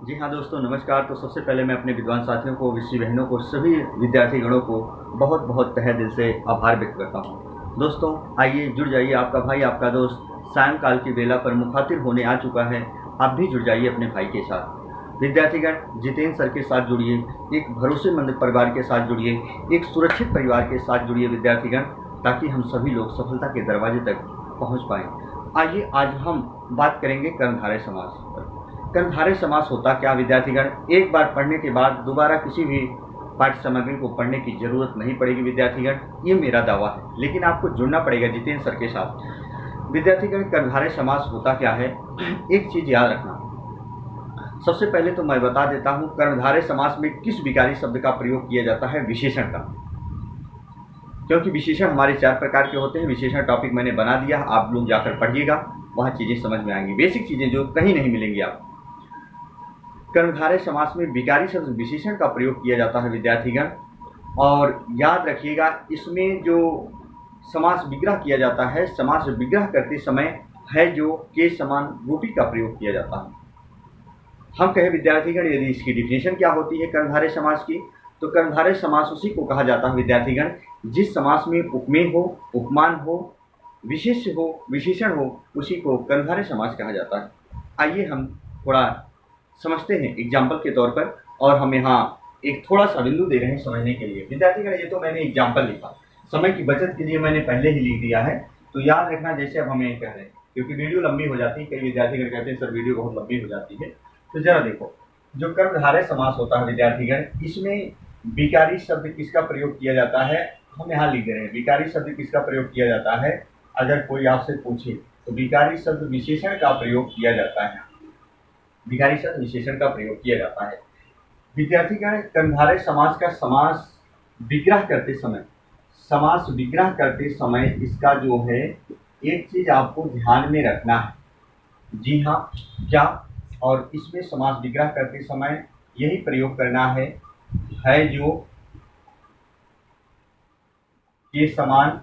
जी हाँ दोस्तों, नमस्कार। तो सबसे पहले मैं अपने विद्वान साथियों को, विषी बहनों को, सभी विद्यार्थी गणों को बहुत बहुत तहे दिल से आभार व्यक्त करता हूँ। दोस्तों आइए जुड़ जाइए, आपका भाई आपका दोस्त सायंकाल की बेला पर मुखातिब होने आ चुका है। आप भी जुड़ जाइए अपने भाई के साथ। विद्यार्थीगण जितेंद्र सर के साथ जुड़िए, एक भरोसेमंद परिवार के साथ जुड़िए, एक सुरक्षित परिवार के साथ जुड़िए विद्यार्थीगण, ताकि हम सभी लोग सफलता के दरवाजे तक पहुँच पाएँ। आइए आज हम बात करेंगे कर्मधारय समास पर। कर्मधारय समास होता क्या विद्यार्थीगण? एक बार पढ़ने के बाद दोबारा किसी भी पाठ्य सामग्री को पढ़ने की जरूरत नहीं पड़ेगी विद्यार्थीगण, ये मेरा दावा है। लेकिन आपको जुड़ना पड़ेगा जितेंद्र सर के साथ। विद्यार्थीगण कर्मधारय समास होता क्या है, एक चीज याद रखना। सबसे पहले तो मैं बता देता हूं, कर्मधारय समास में किस विकारी शब्द का प्रयोग किया जाता है? विशेषण का। क्योंकि विशेषण हमारे 4 प्रकार के होते हैं। विशेषण टॉपिक मैंने बना दिया, आप लोग जाकर पढ़िएगा, वहां चीजें समझ में आएंगी, बेसिक चीजें जो कहीं नहीं मिलेंगी आपको। कर्मधारय समास में विकारी शब्द विशेषण का प्रयोग किया जाता है विद्यार्थीगण, और याद रखिएगा इसमें जो समास विग्रह किया जाता है, समास विग्रह करते समय है जो के समान रूपी का प्रयोग किया जाता है। हम कहे विद्यार्थीगण यदि इसकी डिफिनेशन क्या होती है कर्मधारय समास की, तो कर्मधारय समास उसी को कहा जाता है विद्यार्थीगण जिस समास में उपमेय हो, उपमान हो, विशेष हो, विशेषण हो, उसी को कर्मधारय समास कहा जाता है। आइए हम थोड़ा समझते हैं एग्जाम्पल के तौर पर, और हम यहाँ एक थोड़ा सा बिंदु दे रहे हैं समझने के लिए विद्यार्थीगण। ये तो मैंने एग्जाम्पल लिखा, समय की बचत के लिए मैंने पहले ही लिख दिया है, तो याद रखना जैसे अब हमें कह रहे हैं, क्योंकि वीडियो लंबी हो जाती है। कई विद्यार्थीगण कहते हैं सर वीडियो बहुत लंबी हो जाती है। तो जरा देखो, जो कर्मधारय समास होता है विद्यार्थीगण, इसमें विकारी शब्द किसका प्रयोग किया जाता है? हम यहाँ लिख दे रहे हैं विकारी शब्द किसका प्रयोग किया जाता है। अगर कोई आपसे पूछे तो विकारी शब्द विशेषण का प्रयोग किया जाता है। विकारी शब्द विशेषण का प्रयोग किया जाता है विद्यार्थीगण। कर्मधारय समास का समास विग्रह करते समय इसका जो है एक चीज आपको ध्यान में रखना है। जी हाँ, क्या? और इसमें समास विग्रह करते समय यही प्रयोग करना है जो के समान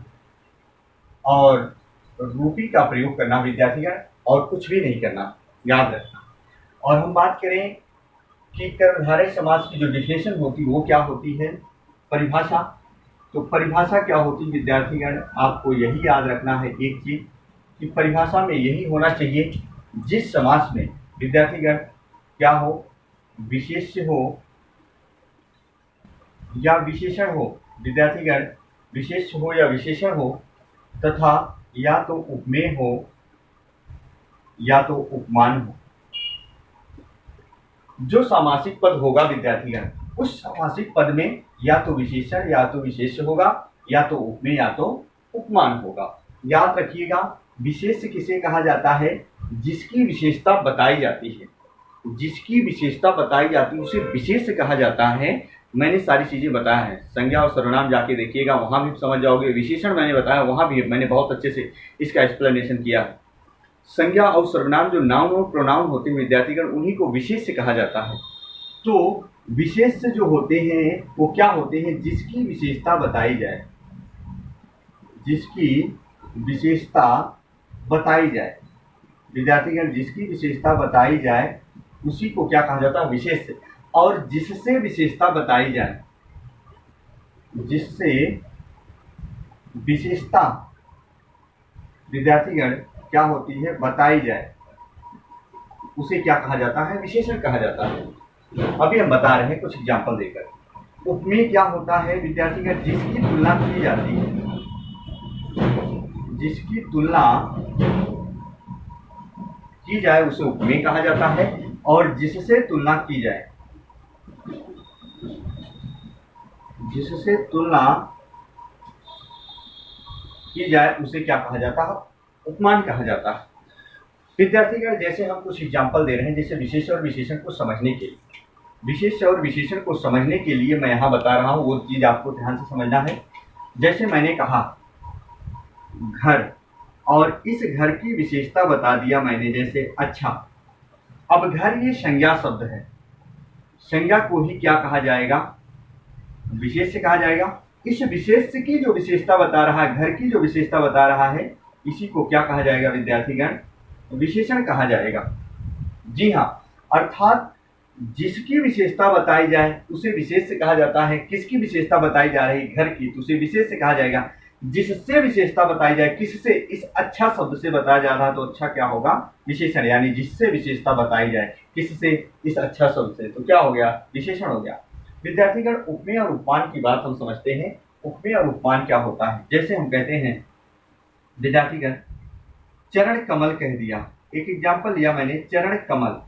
और रूपी का प्रयोग करना विद्यार्थीगण, और कुछ भी नहीं करना, याद रखना। और हम बात करें कि कर्मधारय समास की जो डिफिनेशन होती है वो क्या होती है, परिभाषा। तो परिभाषा क्या होती है विद्यार्थीगण, आपको यही याद रखना है एक चीज कि परिभाषा में यही होना चाहिए जिस समास में विद्यार्थीगण क्या हो, विशेष हो या विशेषण हो विद्यार्थीगण, विशेष हो या विशेषण हो, तथा या तो उपमेय हो या तो उपमान हो। जो सामासिक पद होगा विद्यार्थीगण, उस सामासिक पद में या तो विशेषण या तो विशेष होगा, या तो उपमेय या तो उपमान होगा। याद रखिएगा, विशेष किसे कहा जाता है? जिसकी विशेषता बताई जाती है, जिसकी विशेषता बताई जाती है उसे विशेष कहा जाता है। मैंने सारी चीजें बताया है, संज्ञा और सर्वनाम जाके देखिएगा, वहां भी समझ जाओगे। विशेषण मैंने बताया, वहां भी मैंने बहुत अच्छे से इसका एक्सप्लेनेशन किया है। संज्ञा और सर्वनाम जो नाउन और प्रोनाउन होते हैं विद्यार्थीगण, उन्हीं को विशेष कहा जाता है। तो विशेष जो होते हैं वो क्या होते हैं? जिसकी विशेषता बताई जाए, जिसकी विशेषता बताई जाए विद्यार्थीगण, जिसकी विशेषता बताई जाए उसी को क्या कहा जाता है? विशेष। और जिससे विशेषता बताई जाए, जिससे विशेषता विद्यार्थीगण क्या होती है? बताई जाए, उसे क्या कहा जाता है? विशेषण कहा जाता है। अभी हम बता रहे हैं कुछ एग्जाम्पल देकर। उपमेय क्या होता है विद्यार्थीगण? जिसकी तुलना की जाती है, जिसकी तुलना की जाए उसे उपमेय कहा जाता है, और जिससे तुलना की जाए, जिससे तुलना की जाए उसे क्या कहा जाता है? उपमान कहा जाता है विद्यार्थीगण। जैसे हम कुछ एग्जाम्पल दे रहे हैं, जैसे विशेष और विशेषण को समझने के लिए, विशेष और विशेषण को समझने के लिए मैं यहाँ बता रहा हूँ, वो चीज आपको ध्यान से समझना है। जैसे मैंने कहा घर, और इस घर की विशेषता बता दिया मैंने, जैसे अच्छा। अब घर ये संज्ञा शब्द है, संज्ञा को ही क्या कहा जाएगा? विशेष कहा जाएगा। इस विशेष की जो विशेषता बता रहा है, घर की जो विशेषता बता रहा है, इसी को क्या कहा जाएगा विद्यार्थीगण? विशेषण कहा जाएगा। जी हाँ, अर्थात जिसकी विशेषता बताई जाए उसे विशेष से कहा जाता है। किसकी विशेषता बताई जा रही घर की तो उसे विशेष से कहा जाएगा। जिससे विशेषता बताई जाए, किससे, इस अच्छा शब्द से बताया जा रहा है तो अच्छा क्या होगा, विशेषण। यानी जिससे विशेषता बताई जाए, किससे, इस अच्छा शब्द से, तो क्या हो गया, विशेषण हो गया। विद्यार्थीगण, उपमेय और उपमान की बात हम समझते हैं। उपमेय और उपमान क्या होता है, जैसे हम कहते हैं विद्यार्थीगण, चरण कमल कह दिया। एक एग्जाम्पल लिया मैंने, चरण कमल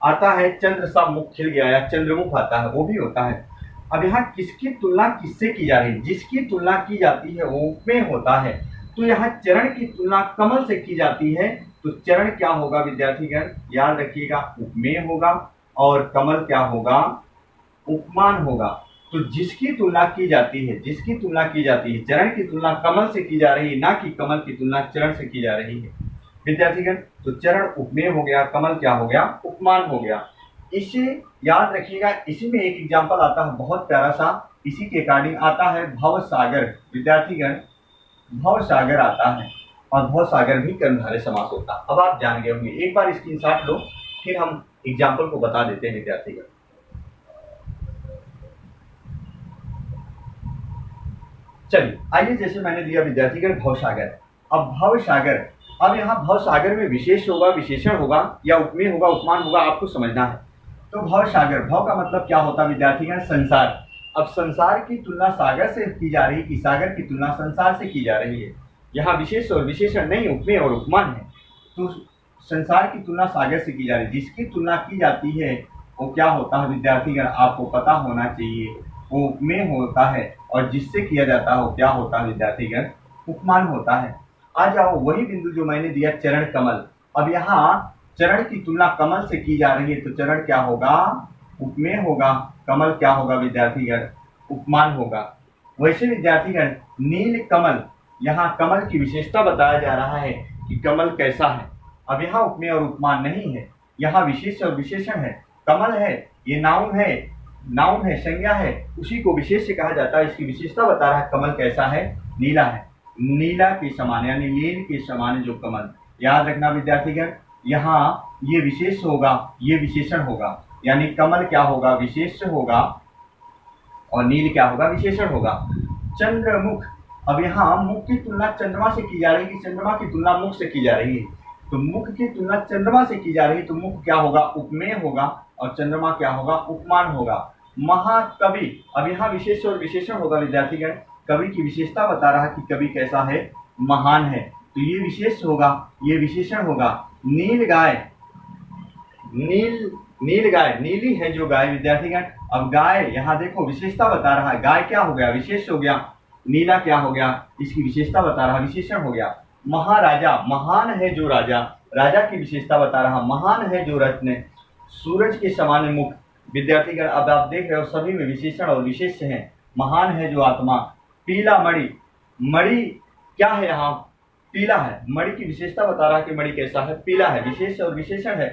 आता है, चंद्र सा मुख खिल गया या चंद्रमुख आता है, वो भी होता है। अब यहाँ किसकी तुलना किससे की जा रही है, जिसकी तुलना की जाती है वो उपमेय होता है। तो यहाँ चरण की तुलना कमल से की जाती है, तो चरण क्या होगा विद्यार्थीगण, याद रखिएगा, उपमेय होगा, और कमल क्या होगा, उपमान होगा। तो जिसकी तुलना की जाती है, जिसकी तुलना की जाती है, चरण की तुलना कमल से की जा रही है, ना कि कमल की तुलना चरण से की जा रही है विद्यार्थीगण। तो चरण उपमेय हो गया, कमल क्या हो गया, उपमान हो गया। इसे याद रखिएगा। इसी में एक एग्जाम्पल आता है बहुत प्यारा सा, इसी के अकॉर्डिंग आता है भव सागर। विद्यार्थीगण, भव सागर आता है, और भव सागर भी कर्मधारय समास होता है। अब आप जान गए होंगे, एक बार स्क्रीनशॉट लो, फिर हम एग्जाम्पल को बता देते हैं विद्यार्थीगण। चलिए आइए, जैसे मैंने दिया विद्यार्थीगण भवसागर। अब भवसागर, अब यहाँ भवसागर में विशेष होगा, विशेषण होगा, या उपमेय होगा, उपमान होगा, आपको समझना है। तो भवसागर, भव का मतलब क्या होता है विद्यार्थीगण, संसार। अब संसार की तुलना सागर से की जा रही है कि सागर की तुलना संसार से की जा रही है। यहाँ विशेष और विशेषण नहीं, उपमेय और उपमान है। तो संसार की तुलना सागर से की जा रही है, जिसकी तुलना की जाती है वो क्या होता है विद्यार्थीगण, आपको पता होना चाहिए, वो उपमेय होता है, और जिससे किया जाता है वो क्या होता है विद्यार्थीगण, उपमान होता है। आ जाओ वही बिंदु जो मैंने दिया, चरण कमल। अब यहाँ चरण की तुलना कमल से की जा रही है, तो चरण क्या होगा, उपमेय होगा, कमल क्या होगा विद्यार्थीगण, उपमान होगा। वैसे विद्यार्थीगण, नील कमल, यहाँ कमल की विशेषता बताया जा रहा है कि कमल कैसा है। अब यहाँ उपमेय और उपमान नहीं है, यहाँ विशेष और विशेषण है। कमल है, ये नाउन है, नाउन है, संज्ञा है, उसी को विशेष से कहा जाता है। इसकी विशेषता बता रहा है, कमल कैसा है, नीला है, नीला के समान, यानी नील के समान जो कमल। याद रखना विद्यार्थीगण, यहाँ ये विशेष होगा, ये विशेषण होगा, यानी कमल क्या होगा, विशेष होगा, और नील क्या होगा, विशेषण होगा। चंद्रमुख, अब यहाँ मुख की तुलना चंद्रमा से की जा रही है कि चंद्रमा की तुलना मुख से की जा रही है, तो मुख की तुलना चंद्रमा से की जा रही है, तो मुख क्या होगा, उपमेय होगा, और चंद्रमा क्या होगा, उपमान होगा। महाकवि, अब यहाँ विशेष और विशेषण होगा विद्यार्थीगण। कवि की विशेषता बता रहा है कि कवि कैसा है, महान है, तो ये विशेष होगा, ये विशेषण होगा। नील गाय, नील गाय, नीली है जो गाय विद्यार्थीगण। अब गाय यहाँ देखो विशेषता बता रहा है, गाय क्या हो गया, विशेष हो गया, नीला क्या हो गया, इसकी विशेषता बता रहा, विशेषण हो गया। महाराजा, महान है जो राजा, राजा की विशेषता बता रहा, महान है जो रत्न, सूरज के समान मुख। विद्यार्थीगण, अब आप देख रहे हो सभी में विशेषण और विशेष हैं। महान है जो आत्मा, पीला मणि, मणि क्या है, यहाँ पीला है, मणि की विशेषता बता रहा है कि मणि कैसा है, पीला है, विशेष और विशेषण है।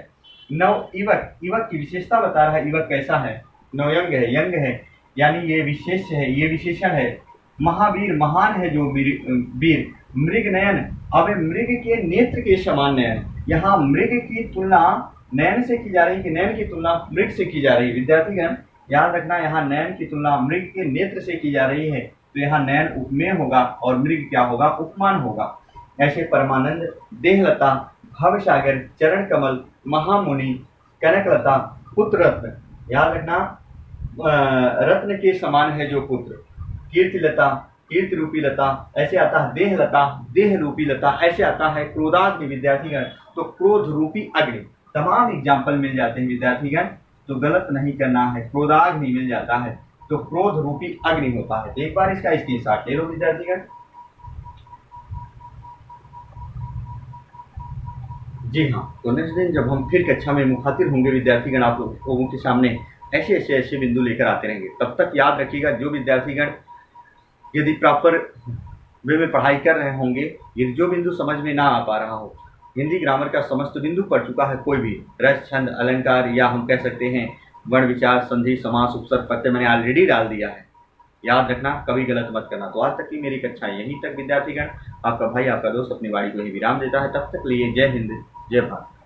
नव युवक, युवक की विशेषता बता रहा है, युवक कैसा है, नवयंग है, यंग है, यानी ये विशेष है, ये विशेषण है। महावीर, महान है जो वीर। मृग नयन, अब मृग के नेत्र के समान नयन, यहाँ मृग की तुलना नयन से की जा रही है कि नयन की तुलना मृग से की जा रही है। विद्यार्थीगण याद रखना, यहाँ नयन की तुलना मृग के नेत्र से की जा रही है, तो यहाँ नयन उपमेय होगा और मृग क्या होगा, उपमान होगा। ऐसे परमानंद, देहलता, भवसागर, चरण कमल, महामुनि, कनकलता, पुत्र रत्न, याद रखना रत्न के समान है जो पुत्र। कीर्तिलता, कीर्ति रूपी लता, ऐसे आता है देहलता, देह रूपी लता, ऐसे आता है क्रोधाग्नि विद्यार्थीगण, तो क्रोध रूपी अग्नि। तमाम एग्जाम्पल मिल जाते हैं विद्यार्थीगण, तो गलत नहीं करना है, क्रोधाग्नि मिल जाता है, तो क्रोध रूपी अग्नि होता है। तो एक बार इसका स्क्रीनशॉट ले लो विद्यार्थीगण। जी हाँ, तो नेक्स्ट दिन जब हम फिर कक्षा में मुखातिब होंगे विद्यार्थीगण, आप लोगों के सामने ऐसे बिंदु लेकर आते रहेंगे। तब तक याद रखिएगा, जो विद्यार्थीगण यदि प्रॉपर वे में पढ़ाई कर रहे होंगे, यदि जो बिंदु समझ में ना आ पा रहा हो, हिंदी ग्रामर का समस्त बिंदु पढ़ चुका है कोई भी, रस, छंद, अलंकार, या हम कह सकते हैं वर्ण, विचार, संधि, समास, उपसर्ग, प्रत्यय, मैंने ऑलरेडी डाल दिया है। याद रखना, कभी गलत मत करना। तो आज तक की मेरी कक्षा यहीं तक विद्यार्थीगण। आपका भाई, आपका दोस्त अपनी वाणी को ही विराम देता है। तब तक लिए जय हिंद, जय भारत।